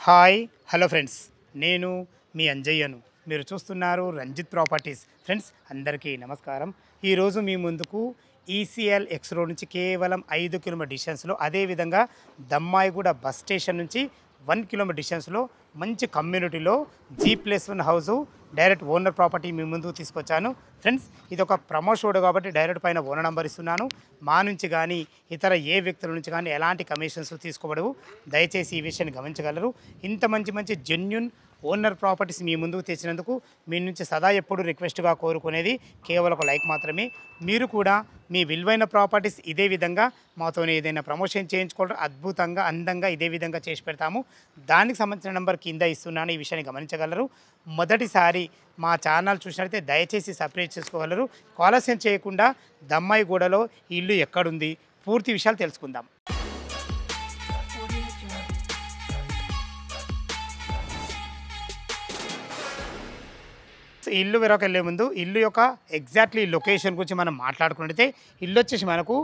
Hi hello friends, నేను మీ అంజయ్యను. మీరు చూస్తున్నారు రంజిత్ ప్రాపర్టీస్. ఫ్రెండ్స్ అందరికీ నమస్కారం. ఈరోజు మీ ముందుకు ఈసీఎల్ ఎక్స్ రోడ్ నుంచి కేవలం 5 కిలోమీటర్ డిస్టెన్స్లో, అదేవిధంగా దమ్మాయిగూడ బస్ స్టేషన్ నుంచి 1 కిలోమీటర్ డిస్టెన్స్లో మంచి కమ్యూనిటీలో G+1 house direct owner property మీ ముందుకు తీసుకొచ్చాను. ఫ్రెండ్స్ ఇది ఒక ప్రమోషన్ కాబట్టి డైరెక్ట్ పైన ఓనర్ నెంబర్ ఇస్తున్నాను. మా నుంచి కానీ ఇతర ఏ వ్యక్తుల నుంచి కానీ ఎలాంటి కమిషన్స్ తీసుకోబడవు. దయచేసి ఈ విషయాన్ని గమనించగలరు. ఇంత మంచి జెన్యున్ ఓనర్ ప్రాపర్టీస్ మీ ముందుకు తెచ్చినందుకు మీ నుంచి సదా ఎప్పుడు రిక్వెస్ట్గా కోరుకునేది కేవలం ఒక లైక్ మాత్రమే. మీరు కూడా మీ విలువైన ప్రాపర్టీస్ ఇదే విధంగా మాతో ఏదైనా ప్రమోషన్ చేయించుకోవడం అద్భుతంగా అందంగా ఇదే విధంగా చేసి పెడతాము. దానికి సంబంధించిన నెంబర్ కింద ఇస్తున్నాను. ఈ విషయాన్ని గమనించగలరు. మొదటిసారి మా ఛానల్ చూసినట్లయితే దయచేసి సబ్స్క్రైబ్ చేసుకోగలరు. ఆలస్యం చేయకుండా దమ్మాయిగూడలో ఈ ఇల్లు ఎక్కడుంది పూర్తి విషయాలు తెలుసుకుందాం. ఇల్లు వెరొక వెళ్ళే ముందు ఇల్లు యొక్క ఎగ్జాక్ట్లీ లొకేషన్ గురించి మనం మాట్లాడుకున్నట్టయితే ఇల్లు వచ్చేసి మనకు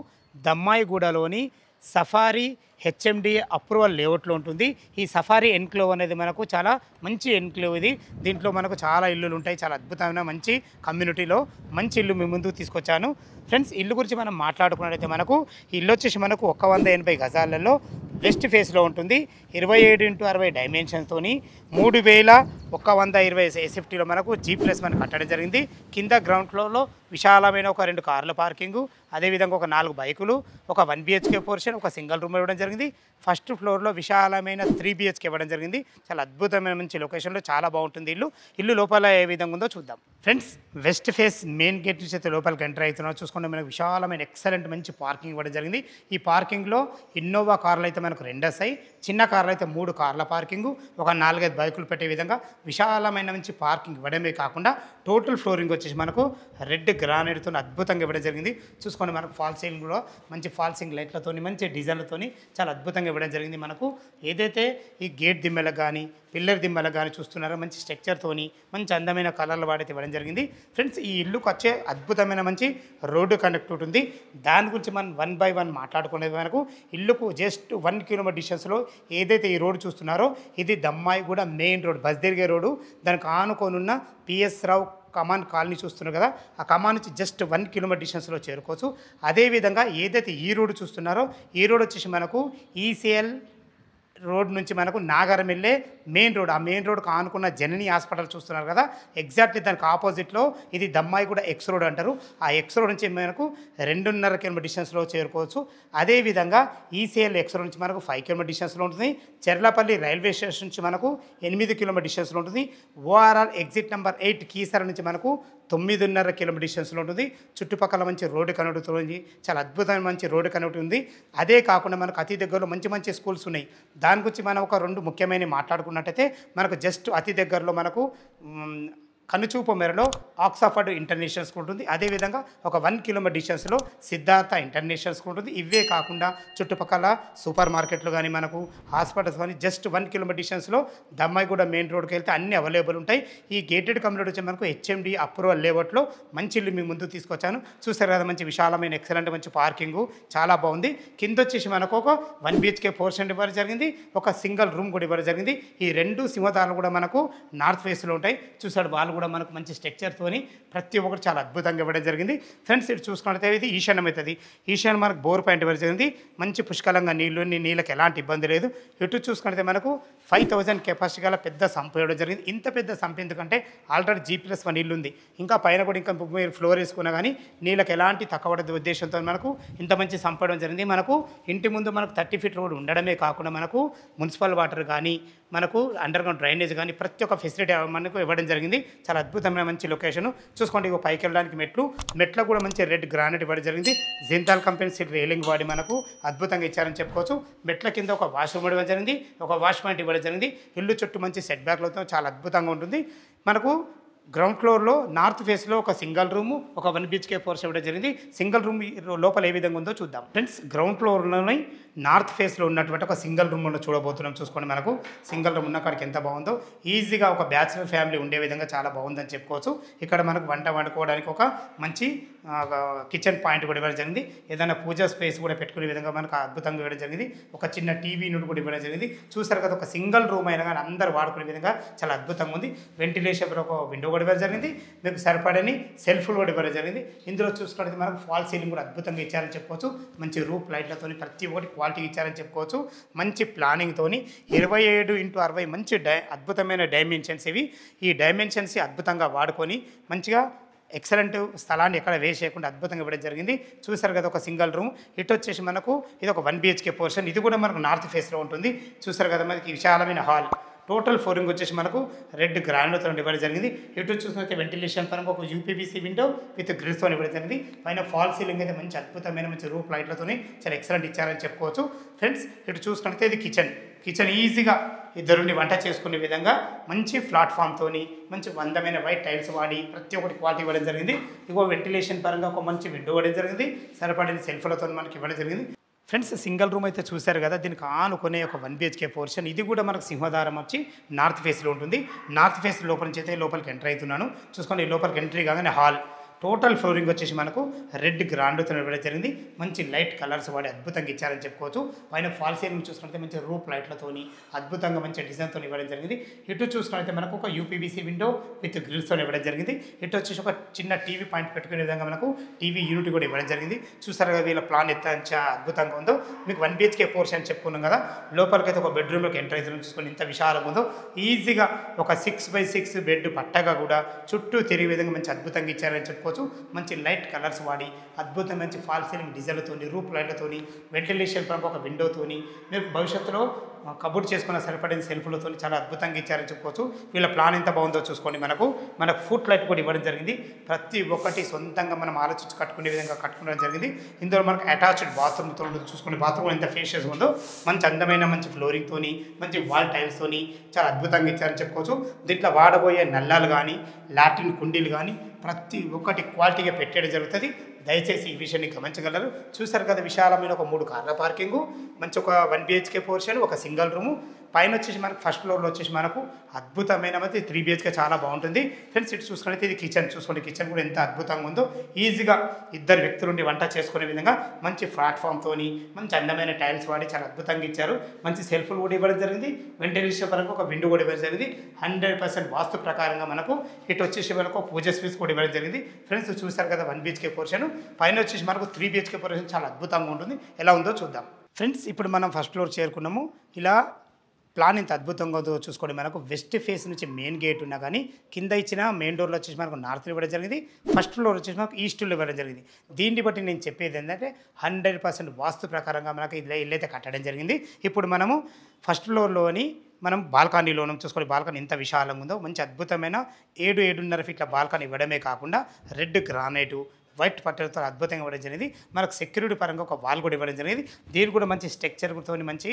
దమ్మాయిగూడలోని సఫారీ హెచ్ఎండి అప్రూవల్ లేఅవుట్లో ఉంటుంది. ఈ సఫారీ ఎన్క్లేవ్ అనేది మనకు చాలా మంచి ఎన్క్లేవ్. ఇది దీంట్లో మనకు చాలా ఇల్లులు ఉంటాయి. చాలా అద్భుతమైన మంచి కమ్యూనిటీలో మంచి ఇల్లు మీ ముందుకు తీసుకొచ్చాను. ఫ్రెండ్స్ ఇల్లు గురించి మనం మాట్లాడుకున్నట్టయితే మనకు ఇల్లు వచ్చేసి మనకు 180 గజాలలో వెస్ట్ ఫేస్లో ఉంటుంది. 27x60 డైమెన్షన్స్తోని 3120 ఎస్ఎఫ్టీలో మనకు G+1 కట్టడం జరిగింది. కింద గ్రౌండ్ ఫ్లోర్లో విశాలమైన ఒక 2 కార్ల పార్కింగు, అదేవిధంగా ఒక 4 బైకులు, ఒక 1 BHK పోర్షన్, ఒక సింగిల్ రూమ్ ఇవ్వడం జరిగింది. ఫస్ట్ ఫ్లోర్లో విశాలమైన 3 BHK ఇవ్వడం జరిగింది. చాలా అద్భుతమైన మంచి లొకేషన్లో చాలా బాగుంటుంది ఇల్లు లోపల ఏ విధంగా ఉందో చూద్దాం. Friends west face main gate నుంచి అయితే లోపలికి ఎంటర్ అవుతున్నాం. చూసుకుంటే మనకు విశాలమైన ఎక్సలెంట్ మంచి పార్కింగ్ ఇవ్వడం జరిగింది. ఈ పార్కింగ్లో ఇన్నోవా కార్లు అయితే మనకు 2 వస్తాయి, చిన్న కార్లు అయితే 3 కార్ల పార్కింగ్, ఒక 4-5 బైకులు పెట్టే విధంగా విశాలమైన మంచి పార్కింగ్ ఇవ్వడమే కాకుండా టోటల్ ఫ్లోరింగ్ వచ్చేసి మనకు రెడ్ గ్రానైట్తో అద్భుతంగా ఇవ్వడం జరిగింది. చూసుకోండి మనకు ఫాల్ సీలింగ్ కూడా మంచి ఫాల్ సీలింగ్ లైట్లతో మంచి డిజైన్లతో చాలా అద్భుతంగా ఇవ్వడం జరిగింది. మనకు ఏదైతే ఈ గేట్ దిమ్మలకు కానీ పిల్లర్ దిమ్మలకు కానీ చూస్తున్నారో మంచి స్ట్రక్చర్తోని మంచి అందమైన కలర్లు వాడైతే ఇవ్వడం జరిగింది. ఫ్రెండ్స్ ఈ ఇల్లుకు వచ్చే అద్భుతమైన మంచి రోడ్డు కనెక్టివిటీ ఉంది. దాని గురించి మనం 1 by 1 మాట్లాడుకునేది. మనకు ఇల్లుకు జస్ట్ 1 కిలోమీటర్ డిస్టెన్స్లో ఏదైతే ఈ రోడ్డు చూస్తున్నారో ఇది దమ్మాయిగూడ మెయిన్ రోడ్, బస్ తిరిగే రోడ్డు. దానికి ఆనుకోనున్న PS రావు కమాన్ కాలనీ చూస్తున్నారు కదా, ఆ కమాన్ నుంచి జస్ట్ 1 కిలోమీటర్ డిస్టెన్స్లో చేరుకోవచ్చు. అదేవిధంగా ఏదైతే ఈ రోడ్డు చూస్తున్నారో ఈ రోడ్ వచ్చేసి మనకు ఈసీఎల్ రోడ్ నుంచి మనకు నాగరం వెళ్ళే మెయిన్ రోడ్, ఆ మెయిన్ రోడ్కి ఆనుకున్న జనని హాస్పిటల్ చూస్తున్నారు కదా, ఎగ్జాక్ట్లీ దానికి ఆపోజిట్లో ఇది దమ్మాయిగూడ ఎక్స్ రోడ్ అంటారు. ఆ ఎక్స్ రోడ్ నుంచి మనకు 2.5 కిలోమీటర్ డిస్టెన్స్లో చేరుకోవచ్చు. అదేవిధంగా ఈసీఎల్ ఎక్స్ రోడ్ నుంచి మనకు 5 కిలోమీటర్ డిస్టెన్స్లో ఉంటుంది. చెర్లపల్లి రైల్వే స్టేషన్ నుంచి మనకు 8 కిలోమీటర్ డిస్టెన్స్లో ఉంటుంది. ఓఆర్ఆర్ ఎగ్జిట్ నెంబర్ 8 కీసర నుంచి మనకు 9.5 కిలోమీటర్ డిస్టెన్స్లో ఉంటుంది. చుట్టుపక్కల మంచి రోడ్డు కనెక్టివిటీ ఉంది, చాలా అద్భుతమైన మంచి రోడ్డు కనెక్టివిటీ ఉంది. అదే కాకుండా మనకు అతి దగ్గరలో మంచి స్కూల్స్ ఉన్నాయి. దాని గురించి మనం ఒక 2 ముఖ్యమైన మాట్లాడుకున్నట్టయితే మనకు జస్ట్ అతి దగ్గరలో మనకు కనుచూపు మేరలో ఆక్స్ఫర్డ్ ఇంటర్నేషనల్ స్కూల్ ఉంటుంది. అదేవిధంగా ఒక 1 కిలోమీటర్ డిస్టెన్స్లో సిద్ధార్థ ఇంటర్నేషనల్ స్కూల్ ఉంటుంది. ఇవే కాకుండా చుట్టుపక్కల సూపర్ మార్కెట్లు కానీ మనకు హాస్పిటల్స్ కానీ జస్ట్ 1 కిలోమీటర్ డిస్టెన్స్లో దమ్మాయిగూడ మెయిన్ రోడ్కి వెళ్తే అన్నీ అవైలబుల్ ఉంటాయి. ఈ గేటెడ్ కమ్యూనిటీ వచ్చి మనకు హెచ్ఎండి అప్రూవల్ లేఅవుట్లో మంచి ఇల్లు మీ ముందు తీసుకొచ్చాను. చూసారు కదా మంచి విశాలమైన ఎక్సలెంట్ మంచి పార్కింగు చాలా బాగుంది. కింద వచ్చేసి మనకు ఒక 1 BHK పోర్షన్ ఇవ్వడం జరిగింది, ఒక సింగిల్ రూమ్ కూడా ఇవ్వడం జరిగింది. ఈ 2 సింహదాలు కూడా మనకు నార్త్ ఫేస్లో ఉంటాయి. చూసాడు వాళ్ళు కూడా మనకు మంచి స్ట్రక్చర్తోని ప్రతి ఒక్కటి చాలా అద్భుతంగా ఇవ్వడం జరిగింది. ఫ్రెండ్స్ ఇటు చూసుకున్నట్లయితే ఇది ఈశాన్యం అవుతుంది. ఈశాన్యం మనకు బోర్ పాయింట్ ఇవ్వడం జరిగింది. మంచి పుష్కలంగా నీళ్ళకి ఎలాంటి ఇబ్బంది లేదు. ఇటు చూసుకున్నట్లయితే మనకు 5000 కెపాసిటీ గల పెద్ద సంప్ ఇవ్వడం జరిగింది. ఇంత పెద్ద సంప్ ఎందుకంటే ఆల్రెడీ G+1 ఇల్లు ఉంది, ఇంకా పైన కూడా ఇంకా మీరు ఫ్లోర్ వేసుకున్నా కానీ నీళ్ళకి ఎలాంటి తక్కువ ఉద్దేశంతో మనకు ఇంత మంచి సంప్ ఇవ్వడం జరిగింది. మనకు ఇంటి ముందు మనకు 30 feet రోడ్ ఉండడమే కాకుండా మనకు మున్సిపల్ వాటర్ కానీ మనకు అండర్ గ్రౌండ్ డ్రైనేజ్ కానీ ప్రతి ఒక్క ఫెసిలిటీ మనకు ఇవ్వడం జరిగింది. చాలా అద్భుతమైన మంచి లొకేషన్. చూసుకోండి ఇక పైకి వెళ్ళడానికి మెట్లు కూడా మంచి రెడ్ గ్రానైట్ ఇవ్వడం జరిగింది. జింతాల్ కంపెనీ సీట్ రైలింగ్ వాడి మనకు అద్భుతంగా ఇచ్చారని చెప్పుకోవచ్చు. మెట్ల కింద ఒక వాష్రూమ్ ఇవ్వడం జరిగింది, ఒక వాష్ పాయింట్ ఇవ్వడం జరిగింది. ఇల్లు చుట్టూ మంచి సెట్ బ్యాక్లతో చాలా అద్భుతంగా ఉంటుంది. మనకు గ్రౌండ్ ఫ్లోర్లో నార్త్ ఫేస్లో ఒక సింగిల్ రూము, ఒక 1 BHK పోర్షన్ ఇవ్వడం జరిగింది. సింగిల్ రూమ్ లోపల ఏ విధంగా ఉందో చూద్దాం. ఫ్రెండ్స్ గ్రౌండ్ ఫ్లోర్లోనే నార్త్ ఫేస్లో ఉన్నటువంటి ఒక సింగిల్ రూమ్ చూడబోతున్నాం. చూసుకోండి మనకు సింగిల్ రూమ్ ఉన్న కాడికి ఎంత బాగుందో, ఈజీగా ఒక బ్యాచిలర్ ఫ్యామిలీ ఉండే విధంగా చాలా బాగుందని చెప్పుకోవచ్చు. ఇక్కడ మనకు వంట వండుకోవడానికి ఒక మంచి కిచెన్ పాయింట్ కూడా ఇవ్వడం జరిగింది. ఏదైనా పూజా స్పేస్ కూడా పెట్టుకునే విధంగా మనకు అద్భుతంగా ఇవ్వడం జరిగింది. ఒక చిన్న టీవీ యూనిట్ కూడా ఇవ్వడం జరిగింది. చూసారు కదా, ఒక సింగిల్ రూమ్ అయినా కానీ అందరూ వాడుకునే విధంగా చాలా అద్భుతంగా ఉంది. వెంటిలేషన్ ఒక విండో కూడా ఇవ్వడం జరిగింది. మీకు సరిపడని సెల్ఫ్లు కూడా ఇవ్వడం జరిగింది. ఇందులో చూసుకుంటే మనకు ఫాల్ సీలింగ్ కూడా అద్భుతంగా ఇచ్చారని చెప్పుకోవచ్చు. మంచి రూప్ లైట్లతో ప్రతి ఒక్కటి క్వాలిటీ ఇచ్చారని చెప్పుకోవచ్చు. మంచి ప్లానింగ్తో 27x60 మంచి అద్భుతమైన డైమెన్షన్స్ ఇవి. ఈ డైమెన్షన్స్ అద్భుతంగా వాడుకొని మంచిగా ఎక్సలెంట్ స్థలాన్ని ఎక్కడ వేస్ట్ చేయకుండా అద్భుతంగా ఇవ్వడం జరిగింది. చూసారు కదా, ఒక సింగిల్ రూమ్. ఇటు వచ్చేసి మనకు ఇది ఒక 1 BHK పోర్షన్. ఇది కూడా మనకు నార్త్ ఫేస్లో ఉంటుంది. చూసారు కదా, మనకి విశాలమైన హాల్. టోటల్ ఫ్లోరింగ్ వచ్చేసి మనకు రెడ్ గ్రానైట్తో ఇవ్వడం జరిగింది. ఇటు చూసుకుంటే వెంటిలేషన్ పరంగా ఒక యూపీవీసీ విండో విత్ గ్రిల్స్తో ఇవ్వడం జరిగింది. పైన ఫాల్ సీలింగ్ అయితే మంచి అద్భుతమైన మంచి రూప్ లైట్లతో చాలా ఎక్సలెంట్ ఇచ్చారని చెప్పుకోవచ్చు. ఫ్రెండ్స్, ఇటు చూసుకుంటే ఇది కిచెన్ ఈజీగా ఇద్దరుండి వంట చేసుకునే విధంగా మంచి ప్లాట్ఫామ్తో మంచి అందమైన వైట్ టైల్స్ వాడి ప్రతి ఒక్కటి క్వాలిటీ ఇవ్వడం జరిగింది. ఇగో వెంటిలేషన్ పరంగా ఒక మంచి విండో ఇవ్వడం జరిగింది. సరిపడిన సెల్ఫ్లతో మనకి ఇవ్వడం జరిగింది. ఫ్రెండ్స్, సింగిల్ రూమ్ అయితే చూశారు కదా, దీనికి ఆనుకునే ఒక 1 BHK పోర్షన్. ఇది కూడా మనకు సింహద్వారం వచ్చి నార్త్ ఫేస్లో ఉంటుంది. నార్త్ ఫేస్ లోపల నుంచి అయితే లోపలికి ఎంటర్ అవుతున్నాను. చూసుకోండి, లోపలికి ఎంట్రీ కాగానే హాల్. టోటల్ ఫ్లోరింగ్ వచ్చేసి మనకు రెడ్ గ్రాండ్తో ఇవ్వడం జరిగింది. మంచి లైట్ కలర్స్ వాడి అద్భుతంగా ఇచ్చారని చెప్పుకోవచ్చు. పైన ఫాల్ సీలింగ్ చూసుకుంటే మంచి రూప్ లైట్లతోని అద్భుతంగా మంచి డిజైన్తో ఇవ్వడం జరిగింది. ఇటు చూసుకుంటే మనకు ఒక యూపీవీసీ విండో విత్ గ్రిల్స్తో ఇవ్వడం జరిగింది. ఇటు వచ్చేసి ఒక చిన్న టీవీ పాయింట్ పెట్టుకునే విధంగా మనకు టీవీ యూనిట్ కూడా ఇవ్వడం జరిగింది. చూసారు కదా, వీళ్ళ ప్లాన్ ఎంత అద్భుతంగా ఉందో. మీకు 1 BHK పోర్షన్ చెప్పుకున్నాం కదా, లోపలికైతే ఒక బెడ్రూమ్లోకి ఎంటర్ అవుతున్నాం. చూసుకొని ఇంత విశాలంగా ఉందో. ఈజీగా ఒక 6x6 బెడ్ పట్టగా కూడా చుట్టూ తిరిగే విధంగా మంచి అద్భుతంగా ఇచ్చారని చెప్పుకోవచ్చు. మంచి లైట్ కలర్స్ వాడి అద్భుతం మంచి ఫాల్ సీలింగ్ డిజైన్లతో రూప్ లైట్లతో వెంటిలేషన్ పరంగా ఒక విండోతోని మీరు భవిష్యత్తులో కబుర్డ్ చేసుకున్న సరిపడిన సెల్ఫ్లతో చాలా అద్భుతంగా ఇచ్చారని చెప్పుకోవచ్చు. వీళ్ళ ప్లాన్ ఎంత బాగుందో చూసుకోండి. మనకు ఫుట్ లైట్ కూడా ఇవ్వడం జరిగింది. ప్రతి ఒక్కటి సొంతంగా మనం ఆలోచించి కట్టుకునే విధంగా కట్టుకోవడం జరిగింది. ఇందులో మనకు అటాచ్డ్ బాత్రూమ్తో చూసుకునే బాత్రూమ్ ఎంత ఫేషియస్ ఉందో. మంచి అందమైన మంచి ఫ్లోరింగ్తో మంచి వాల్ టైల్స్తోని చాలా అద్భుతంగా ఇచ్చారని చెప్పుకోవచ్చు. దీంట్లో వాడబోయే నల్లాలు కానీ లాట్రిన్ కుండీలు కానీ ప్రతి ఒక్కటి క్వాలిటీగా పెట్టేయడం జరుగుతుంది. దయచేసి ఈ విషయాన్ని గమనించగలరు. చూసారు కదా, విశాలమైన ఒక 3 కార్ల పార్కింగు, మంచి ఒక 1 BHK పోర్షన్, ఒక సింగిల్ రూము. పైన వచ్చేసి మనకు ఫస్ట్ ఫ్లోర్లో వచ్చేసి మనకు అద్భుతమైన 3 BHK చాలా బాగుంటుంది. ఫ్రెండ్స్, ఇటు చూసుకుంటే ఇది కిచెన్. చూసుకోండి, కిచెన్ కూడా ఎంత అద్భుతంగా ఉందో. ఈజీగా 2 వ్యక్తులుండి వంట చేసుకునే విధంగా మంచి ప్లాట్ఫామ్తో మంచి అందమైన టైల్స్ వాడి చాలా అద్భుతంగా ఇచ్చారు. మంచి సెల్ఫ్లు కూడా ఇవ్వడం జరిగింది. వెంటిలేషన్ పరంగా ఒక విండో కూడా ఇవ్వడం జరిగింది. 100% వాస్తు ప్రకారంగా మనకు ఇటు వచ్చేసి మనకు పూజ స్పేస్ కూడా ఇవ్వడం జరిగింది. ఫ్రెండ్స్, చూసారు కదా, 1 BHK పోర్షన్. పైన వచ్చేసి మనకు 3 BHK పోర్షన్ చాలా అద్భుతంగా ఉంటుంది. ఎలా ఉందో చూద్దాం. ఫ్రెండ్స్, ఇప్పుడు మనం ఫస్ట్ ఫ్లోర్ చేరుకున్నాము. ఇలా ప్లాన్ ఇంత అద్భుతంగా ఉందో చూసుకోండి. మనకు వెస్ట్ ఫేస్ నుంచి మెయిన్ గేట్ ఉన్నా కానీ కింద ఇచ్చిన మెయిన్ డోర్లో వచ్చేసి మనకు నార్త్ ఇవ్వడం జరిగింది. ఫస్ట్ ఫ్లోర్ వచ్చేసి మనకు ఈస్ట్లో ఇవ్వడం జరిగింది. దీన్ని బట్టి నేను చెప్పేది ఏంటంటే 100% వాస్తు ప్రకారంగా మనకు ఇల్లు అయితే కట్టడం జరిగింది. ఇప్పుడు మనము ఫస్ట్ ఫ్లోర్లోని మనం బాల్కనీలోనం చూసుకోండి. బాల్కనీ ఎంత విశాలంగా ఉందో. మంచి అద్భుతమైన 7.5 ఫీట్ల బాల్కనీ ఇవ్వడమే కాకుండా రెడ్ గ్రానైటు వైట్ పట్టెలతో అద్భుతంగా ఇవ్వడం జరిగింది. మనకు సెక్యూరిటీ పరంగా ఒక వాల్ కూడా ఇవ్వడం జరిగింది. దీన్ని కూడా మంచి స్ట్రక్చర్తో మంచి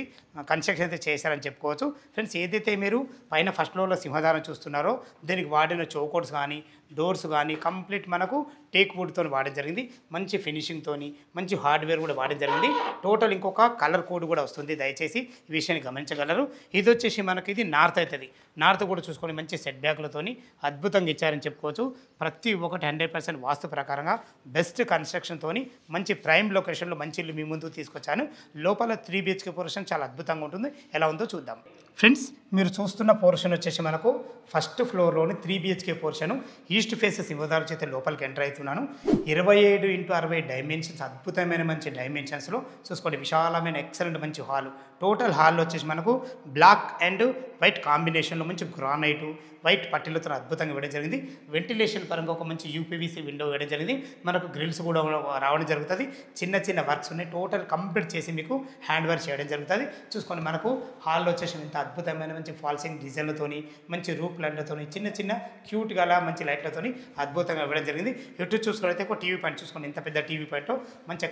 కన్స్ట్రక్షన్ అయితే చేశారని చెప్పుకోవచ్చు. ఫ్రెండ్స్, ఏదైతే మీరు పైన ఫస్ట్ ఫ్లోర్లో సింహద్వారం చూస్తున్నారో దీనికి వాడిన చౌకోట్స్ కానీ డోర్స్ కానీ కంప్లీట్ మనకు టేక్ వుడ్తో వాడడం జరిగింది. మంచి ఫినిషింగ్తో మంచి హార్డ్వేర్ కూడా వాడడం జరిగింది. టోటల్ ఇంకొక కలర్ కోడ్ కూడా వస్తుంది. దయచేసి ఈ విషయాన్ని గమనించగలరు. ఇది వచ్చేసి మనకి ఇది నార్త్ అవుతుంది. నార్త్ కూడా చూసుకొని మంచి సెట్ బ్యాక్లతో అద్భుతంగా ఇచ్చారని చెప్పుకోవచ్చు. ప్రతి ఒక్కటి 100% వాస్తు ప్రకారంగా బెస్ట్ కన్స్ట్రక్షన్తో మంచి ప్రైమ్ లొకేషన్లో మంచి ఇల్లు మీ ముందుకు తీసుకొచ్చాను. లోపల 3 BHK పోర్షన్ చాలా అద్భుతంగా ఉంటుంది. ఎలా ఉందో చూద్దాం. ఫ్రెండ్స్, మీరు చూస్తున్న పోర్షన్ వచ్చేసి మనకు ఫస్ట్ ఫ్లోర్లోని 3 BHK పోర్షను. ఈస్ట్ ఫేస్ సింహద్వారం చేత లోపలికి ఎంటర్ అవుతున్నాను. 27x60 డైమెన్షన్స్, అద్భుతమైన మంచి డైమెన్షన్స్లో చూసుకోండి. విశాలమైన ఎక్సలెంట్ మంచి హాలు. టోటల్ హాల్లో వచ్చేసి మనకు బ్లాక్ అండ్ వైట్ కాంబినేషన్లో మంచి గ్రానైటు వైట్ పట్టీలతో అద్భుతంగా ఇవ్వడం జరిగింది. వెంటిలేషన్ పరంగా ఒక మంచి యూపీవీసీ విండో ఇవ్వడం జరిగింది. మనకు గ్రిల్స్ కూడా రావడం జరుగుతుంది. చిన్న చిన్న వర్క్స్ ఉన్నాయి. టోటల్ కంప్లీట్ చేసి మీకు హ్యాండ్ వర్క్ చేయడం జరుగుతుంది. చూసుకోండి, మనకు హాల్లో వచ్చేసి ఇంత అద్భుతమైన మంచి ఫాల్సింగ్ డిజైన్లతోని మంచి రూప్ లైట్లతోని చిన్న చిన్న క్యూట్గా మంచి లైట్లతోని అద్భుతంగా ఇవ్వడం జరిగింది. ఎటు చూసుకున్నైతే ఒక టీవీ పాయింట్ చూసుకోండి. ఇంత పెద్ద టీవీ పాయింట్ మంచి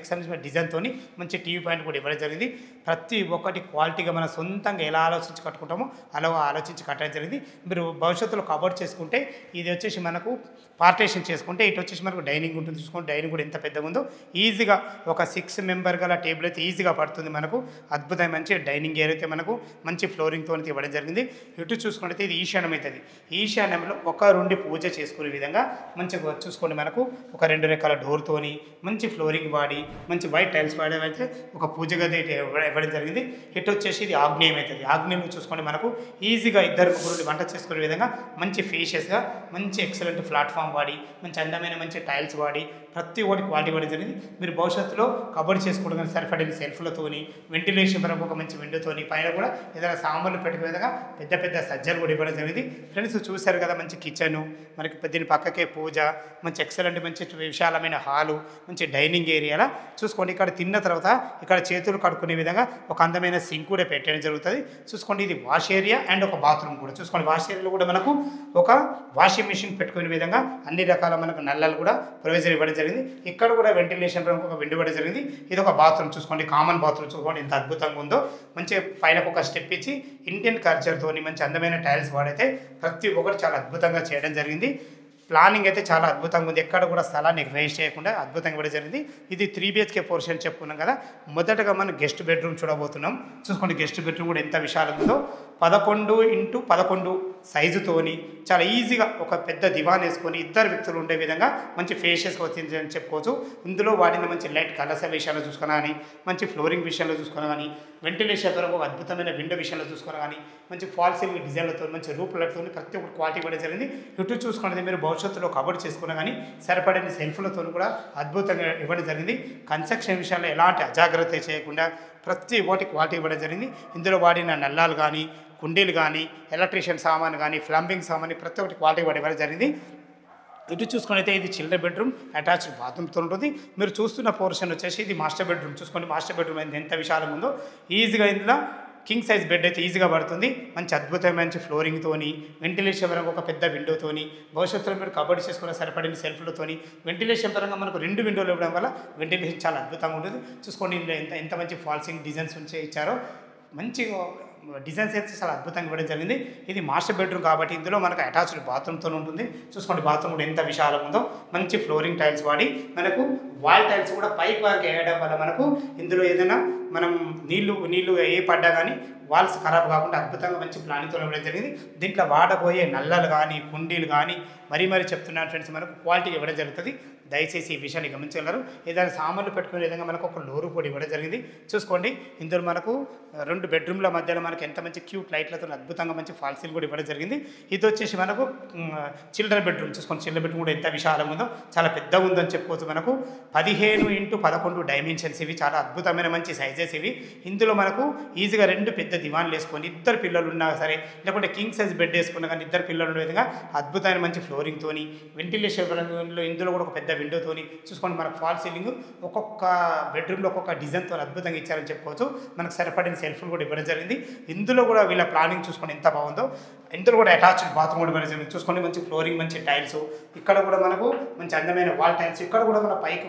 ఎక్సలెంట్ డిజైన్తోని మంచి టీవీ పాయింట్ కూడా ఇవ్వడం జరిగింది. ప్రతి ఒక్కటి క్వాలిటీగా మన సొంతంగా ఎలా ఆలోచించి కట్టుకుంటామో అలా ఆలోచించి కట్టడం జరిగింది. మీరు భవిష్యత్తులో కబోర్డ్ చేసుకుంటే ఇది వచ్చేసి మనకు పార్టేషన్ చేసుకుంటే ఇటు వచ్చేసి మనకు డైనింగ్ ఉంటుంది. చూసుకుంటే డైనింగ్ కూడా ఎంత పెద్దగా ఉందో. ఈజీగా ఒక 6 మెంబర్ గల టేబుల్ అయితే ఈజీగా పడుతుంది. మనకు అద్భుతమైన మంచి డైనింగ్ ఏరియా అయితే మనకు మంచి ఫ్లోరింగ్తో ఇవ్వడం జరిగింది. ఇటు చూసుకుంటే ఇది ఈశాన్యం అవుతుంది. ఈశాన్యంలో ఒక రెండు పూజ చేసుకునే విధంగా మంచిగా చూసుకోండి. మనకు ఒక 2 రకాల డోర్తోని మంచి ఫ్లోరింగ్ వాడి మంచి వైట్ టైల్స్ వాడేవి అయితే ఒక పూజ గది ఇవ్వడం జరిగింది. ఇటు వచ్చేసి ఇది ఆగ్నేయం అవుతుంది. ఆగ్నేయం చూసుకోండి మనకు ఈజీగా 2-3 వంట చేసుకునే విధంగా మంచి ఫేషియస్గా మంచి ఎక్సలెంట్ ప్లాట్ఫామ్ వాడి మంచి అందమైన మంచి టైల్స్ వాడి ప్రతి ఒక్కటి క్వాలిటీ ఇవ్వడం జరిగింది. మీరు భవిష్యత్తులో కబోర్డ్ చేసుకోవడం కానీ సరిపడిన సెల్ఫ్లతోని వెంటిలేషన్ పరంగా ఒక మంచి విండోతోని పైన కూడా ఏదైనా సామాన్లు పెట్టుకునే విధంగా పెద్ద పెద్ద సజ్జలు కూడా ఇవ్వడం జరిగింది. ఫ్రెండ్స్ చూశారు కదా మంచి కిచెను, మనకి దీని పక్కకే పూజ, మంచి ఎక్సలెంట్ మంచి విశాలమైన హాలు, మంచి డైనింగ్ ఏరియాలా చూసుకోండి. ఇక్కడ తిన్న తర్వాత ఇక్కడ చేతులు కడుక్కునే విధంగా ఒక అందమైన సింక్ కూడా పెట్టడం జరుగుతుంది. చూసుకోండి ఇది వాష్ ఏరియా అండ్ ఒక బాత్రూమ్ కూడా చూసుకోండి. వాష్ ఏరియాలో కూడా మనకు ఒక వాషింగ్ మిషన్ పెట్టుకునే విధంగా అన్ని రకాల మనకు నల్లలు కూడా ప్రొవిజన్ ఇవ్వడం జరిగింది. ఇక్కడ కూడా వెంటిలేషన్ పరంగా ఒక విండో ఇవ్వడం జరిగింది. ఇది ఒక బాత్రూమ్ చూసుకోండి, కామన్ బాత్రూమ్ చూసుకోండి ఎంత అద్భుతంగా ఉందో. మంచి పైన ఒక స్టెప్ ఇచ్చి ఇండియన్ కల్చర్తోని మంచి అందమైన టైల్స్ వాడైతే ప్రతి ఒక్కటి చాలా అద్భుతంగా చేయడం జరిగింది. ప్లానింగ్ అయితే చాలా అద్భుతంగా ఉంది. ఎక్కడ కూడా స్థలాన్ని వేస్ట్ చేయకుండా అద్భుతంగా ఇవ్వడం జరిగింది. ఇది 3 BHK పోర్షన్ చెప్పుకున్నాం కదా. మొదటగా మనం గెస్ట్ బెడ్రూమ్ చూడబోతున్నాం. చూసుకోండి గెస్ట్ బెడ్రూమ్ కూడా ఎంత విశాలంగా ఉందో. 11x11 సైజుతోని చాలా ఈజీగా ఒక పెద్ద దివాన్ వేసుకొని 2 వ్యక్తులు ఉండే విధంగా మంచి ఫేషియస్గా వచ్చింది అని చెప్పుకోవచ్చు. ఇందులో వాడిన మంచి లైట్ కలర్స్ విషయంలో చూసుకున్నా కానీ, మంచి ఫ్లోరింగ్ విషయంలో చూసుకున్నా కానీ, వెంటిలేషన్ వరకు ఒక అద్భుతమైన విండో విషయంలో చూసుకున్నా కానీ, మంచి ఫాల్ సీలింగ్ డిజైన్లతో మంచి రూప్ లైట్తో ప్రతి ఒక్కటి క్వాలిటీ ఇవ్వడం జరిగింది. ఇటు చూసుకున్నది మీరు భవిష్యత్తులో కబోర్డ్ చేసుకున్నా కానీ సరిపడిన సెల్ఫ్లతో కూడా అద్భుతంగా ఇవ్వడం జరిగింది. కన్స్ట్రక్షన్ విషయంలో ఎలాంటి అజాగ్రత్త చేయకుండా ప్రతి ఒక్కటి క్వాలిటీ ఇవ్వడం జరిగింది. ఇందులో వాడిన నల్లాలు కానీ, కుండీలు కానీ, ఎలక్ట్రీషియన్ సామాన్ కానీ, ప్లంబింగ్ సామాన్ ప్రతి ఒక్కటి క్వాలిటీ ఇవ్వడం జరిగింది. ఇటు చూసుకుని ఇది చిల్డ్రన్ బెడ్రూమ్ అటాచ్డ్ బాత్రూమ్తో ఉంటుంది. మీరు చూస్తున్న పోర్షన్ వచ్చేసి ఇది మాస్టర్ బెడ్రూమ్. చూసుకోండి మాస్టర్ బెడ్రూమ్ అయితే ఎంత విశాలంగా ఉందో. ఈజీగా ఇందులో కింగ్ సైజ్ బెడ్ అయితే ఈజీగా పడుతుంది. మంచి అద్భుతమైన మంచి ఫ్లోరింగ్తోని, వెంటిలేషన్ పరంగా ఒక పెద్ద విండోతోని, భవిష్యత్తులో మీరు కబోర్డ్ చేసుకున్న సరిపడిన సెల్ఫ్లతోని, వెంటిలేషన్ పరంగా మనకు 2 విండోలు ఇవ్వడం వల్ల వెంటిలేషన్ చాలా అద్భుతంగా ఉంటుంది. చూసుకోండి ఇందులో ఎంత మంచి ఫాల్సింగ్ డిజైన్స్ ఇచ్చారో. మంచి డిజైన్స్ అయితే చాలా అద్భుతంగా ఇవ్వడం జరిగింది. ఇది మాస్టర్ బెడ్రూమ్ కాబట్టి ఇందులో మనకు అటాచ్డ్ బాత్రూమ్తో ఉంటుంది. చూసుకోండి బాత్రూమ్ కూడా ఎంత విశాలంగా ఉందో. మంచి ఫ్లోరింగ్ టైల్స్ వాడి మనకు వాల్ టైల్స్ కూడా పైకి వరకు వేయడం వల్ల మనకు ఇందులో ఏదైనా మనం నీళ్లు ఏ పడ్డా కానీ వాల్స్ ఖరాబ్ కాకుండా అద్భుతంగా మంచి ప్లానింగ్తో ఇవ్వడం జరిగింది. దీంట్లో వాడబోయే నల్లలు కానీ, కుండీలు కానీ మరీ చెప్తున్నాను ఫ్రెండ్స్, మనకు క్వాలిటీ ఇవ్వడం జరుగుతుంది. దయచేసి ఈ విషయాన్ని గమనించగలరు. ఏదైనా సామాన్లు పెట్టుకునే విధంగా మనకు ఒక లోరు కూడా ఇవ్వడం జరిగింది. చూసుకోండి ఇందులో మనకు 2 బెడ్రూమ్ల మధ్యలో మనకు ఎంత మంచి క్యూట్ లైట్లతో అద్భుతంగా మంచి ఫాల్సీలు కూడా ఇవ్వడం జరిగింది. ఇది వచ్చేసి మనకు చిల్డ్రన్ బెడ్రూమ్. చూసుకోండి చిల్డ్రన్ బెడ్రూమ్ కూడా ఎంత విశాలంగా ఉందో, చాలా పెద్దగా ఉందని చెప్పుకోవచ్చు. మనకు 15x11 డైమెన్షన్స్ ఇవి చాలా అద్భుతమైన మంచి సైజెస్ ఇవి. ఇందులో మనకు ఈజీగా 2 పెద్ద దివాన్లు వేసుకొని 2 పిల్లలు ఉన్నా సరే, లేకుంటే కింగ్ సైజ్ బెడ్ వేసుకున్నా కానీ 2 పిల్లలు ఉండే విధంగా అద్భుతమైన మంచి ఫ్లోరింగ్తోని, వెంటిలేషన్ ఇందులో కూడా ఒక పెద్ద విండోతోని చూసుకోండి. మనకు ఫాల్ సీలింగ్ ఒక్కొక్క బెడ్రూమ్లో ఒక్కొక్క డిజైన్తో అద్భుతంగా ఇచ్చారని చెప్పుకోవచ్చు. మనకు సరిపడిన సెల్ఫ్లు కూడా ఇవ్వడం జరిగింది. ఇందులో కూడా వీళ్ళ ప్లానింగ్ చూసుకోండి ఎంత బాగుందో. ఇందులో కూడా అటాచ్డ్ బాత్రూమ్ కూడా ఇవ్వడం జరిగింది. చూసుకోండి మంచి ఫ్లోరింగ్, మంచి టైల్స్, ఇక్కడ కూడా మనకు మంచి అందమైన వాల్ టైల్స్, ఇక్కడ కూడా మన పైకి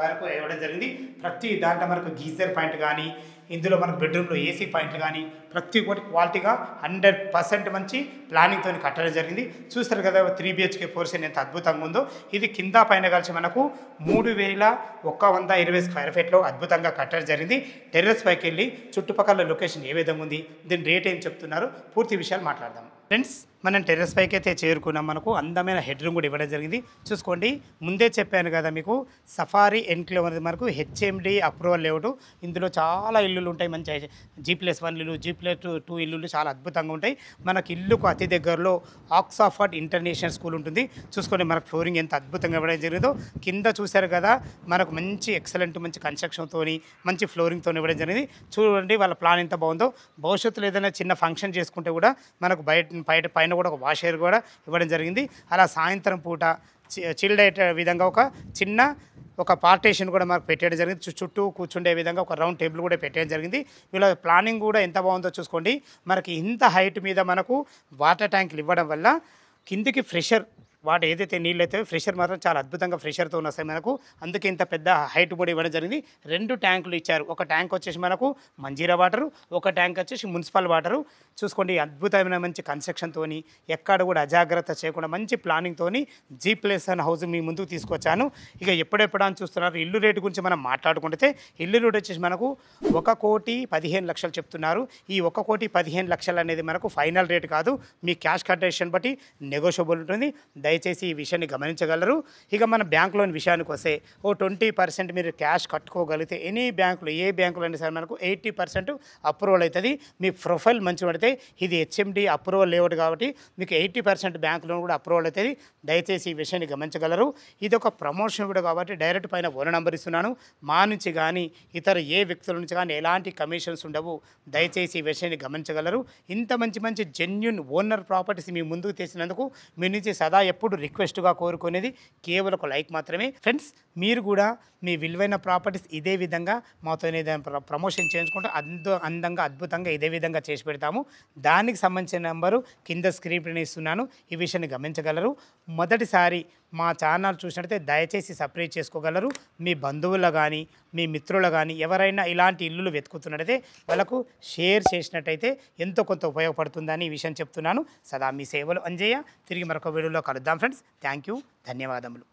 వరకు ఇవ్వడం జరిగింది. ప్రతి దాంట్లో మనకు గీజర్ పాయింట్ కానీ, ఇందులో మనకు బెడ్రూమ్లో ఏసీ పాయింట్లు కానీ ప్రతి ఒక్కటి క్వాలిటీగా 100% మంచి ప్లానింగ్తో కట్టడం జరిగింది. చూస్తారు కదా 3 BHK పోర్షన్ ఎంత అద్భుతంగా ఉందో. ఇది కింద పైన కలిసి మనకు 3120 స్క్వేర్ ఫీట్లో అద్భుతంగా కట్టడం జరిగింది. టెర్రస్ పైకి వెళ్ళి చుట్టుపక్కల లొకేషన్ ఏ విధంగా ఉంది, దీని రేట్ ఏం చెప్తున్నారు, పూర్తి విషయాలు మాట్లాడదాం. ఫ్రెండ్స్ మనం టెర్రస్ పైకి అయితే చేరుకున్నాం. మనకు అందమైన హెడ్ రూమ్ కూడా ఇవ్వడం జరిగింది. చూసుకోండి ముందే చెప్పాను కదా మీకు, సఫారీ ఎన్క్లేవ్ అనేది మనకు HMD అప్రూవల్ లేఅవుట్. ఇందులో చాలా ఇల్లులు ఉంటాయి, మంచి G+1 ఇల్లు, G+2 ఇల్లులు చాలా అద్భుతంగా ఉంటాయి. మనకు ఇల్లుకు అతి దగ్గరలో ఆక్స్ఫర్డ్ ఇంటర్నేషనల్ స్కూల్ ఉంటుంది. చూసుకోండి మనకు ఫ్లోరింగ్ ఎంత అద్భుతంగా ఇవ్వడం జరిగిందో. కింద చూశారు కదా మనకు మంచి ఎక్సలెంట్ మంచి కన్స్ట్రక్షన్తో మంచి ఫ్లోరింగ్తో ఇవ్వడం జరిగింది. చూడండి వాళ్ళ ప్లాన్ ఎంత బాగుందో. భవిష్యత్తులో ఏదైనా చిన్న ఫంక్షన్ చేసుకుంటే కూడా మనకు పైన కూడా ఒక వాష్ ఏరియా కూడా ఇవ్వడం జరిగింది. అలా సాయంత్రం పూట చిల్డ్ అయ్యే విధంగా ఒక పార్టీషన్ కూడా మనకు పెట్టేయడం జరిగింది. చుట్టూ కూర్చుండే విధంగా ఒక రౌండ్ టేబుల్ కూడా పెట్టేయడం జరిగింది. వీళ్ళ ప్లానింగ్ కూడా ఎంత బాగుందో చూసుకోండి. మనకి ఇంత హైట్ మీద మనకు వాటర్ ట్యాంకులు ఇవ్వడం వల్ల కిందికి వాటి ఏదైతే నీళ్ళు అయితే ఫ్రెషర్ మాత్రం చాలా అద్భుతంగా ఫ్రెషర్తో వస్తాయి మనకు. అందుకే ఇంత పెద్ద హైట్ కూడా ఇవ్వడం జరిగింది. 2 ట్యాంకులు ఇచ్చారు. ఒక ట్యాంక్ వచ్చేసి మనకు మంజీరా వాటరు, ఒక ట్యాంక్ వచ్చేసి మున్సిపల్ వాటరు. చూసుకోండి అద్భుతమైన మంచి కన్స్ట్రక్షన్తోని ఎక్కడ కూడా అజాగ్రత్త చేయకుండా మంచి ప్లానింగ్తోని G+1 హౌస్ మీ ముందుకు తీసుకొచ్చాను. ఇక ఎప్పుడెప్పుడు అని చూస్తున్నారు. ఇల్లు రేటు గురించి మనం మాట్లాడుకుంటే ఇల్లు రేటు వచ్చేసి మనకు 1,15,00,000 చెప్తున్నారు. ఈ 1,15,00,000 అనేది మనకు ఫైనల్ రేట్ కాదు. మీ క్యాష్ కండిషన్ బట్టి నెగోషియబుల్ ఉంటుంది. దయచేసి ఈ విషయాన్ని గమనించగలరు. ఇక మన బ్యాంక్ లోన్ విషయానికి వస్తే 20% మీరు క్యాష్ కట్టుకోగలిగితే ఎనీ బ్యాంకులో ఏ బ్యాంకులో అయినా సరే మనకు 80% అప్రూవల్ అవుతుంది. మీ ప్రొఫైల్ మంచి పడితే ఇది హెచ్ఎండి అప్రూవల్ లేవట్ కాబట్టి మీకు 80% బ్యాంక్ లోన్ కూడా అప్రూవల్ అవుతుంది. దయచేసి ఈ విషయాన్ని గమనించగలరు. ఇది ఒక ప్రమోషన్ కూడా కాబట్టి డైరెక్ట్ పైన ఓనర్ నెంబర్ ఇస్తున్నాను. మా నుంచి కానీ ఇతర ఏ వ్యక్తుల నుంచి కానీ ఎలాంటి కమిషన్స్ ఉండవు. దయచేసి ఈ విషయాన్ని గమనించగలరు. ఇంత మంచి జెన్యున్ ఓనర్ ప్రాపర్టీస్ మీ ముందుకు తెచ్చినందుకు మీ నుంచి సదా ఎప్పుడు రిక్వెస్ట్గా కోరుకునేది కేవలం ఒక లైక్ మాత్రమే. ఫ్రెండ్స్ మీరు కూడా మీ విలువైన ప్రాపర్టీస్ ఇదే విధంగా మాతో ఏదైనా ప్రమోషన్ చేయించుకుంటే అందంగా అద్భుతంగా ఇదే విధంగా చేసి పెడతాము. దానికి సంబంధించిన నెంబరు కింద స్క్రీన్ పైన ఇస్తున్నాను. ఈ విషయాన్ని గమనించగలరు. మొదటిసారి మా ఛానల్ చూసినట్టయితే దయచేసి సబ్స్క్రైబ్ చేసుకోగలరు. మీ బంధువులు కానీ మీ మిత్రులు కానీ ఎవరైనా ఇలాంటి ఇల్లులు వెతుకుతున్నట్టయితే వాళ్ళకు షేర్ చేసినట్టయితే ఎంతో కొంత ఉపయోగపడుతుందని ఈ విషయం చెప్తున్నాను. సదా మీ సేవలు అంజయ్య. తిరిగి మరొక వీడియోలో కలుద్దాం ఫ్రెండ్స్. థ్యాంక్ యూ, ధన్యవాదములు.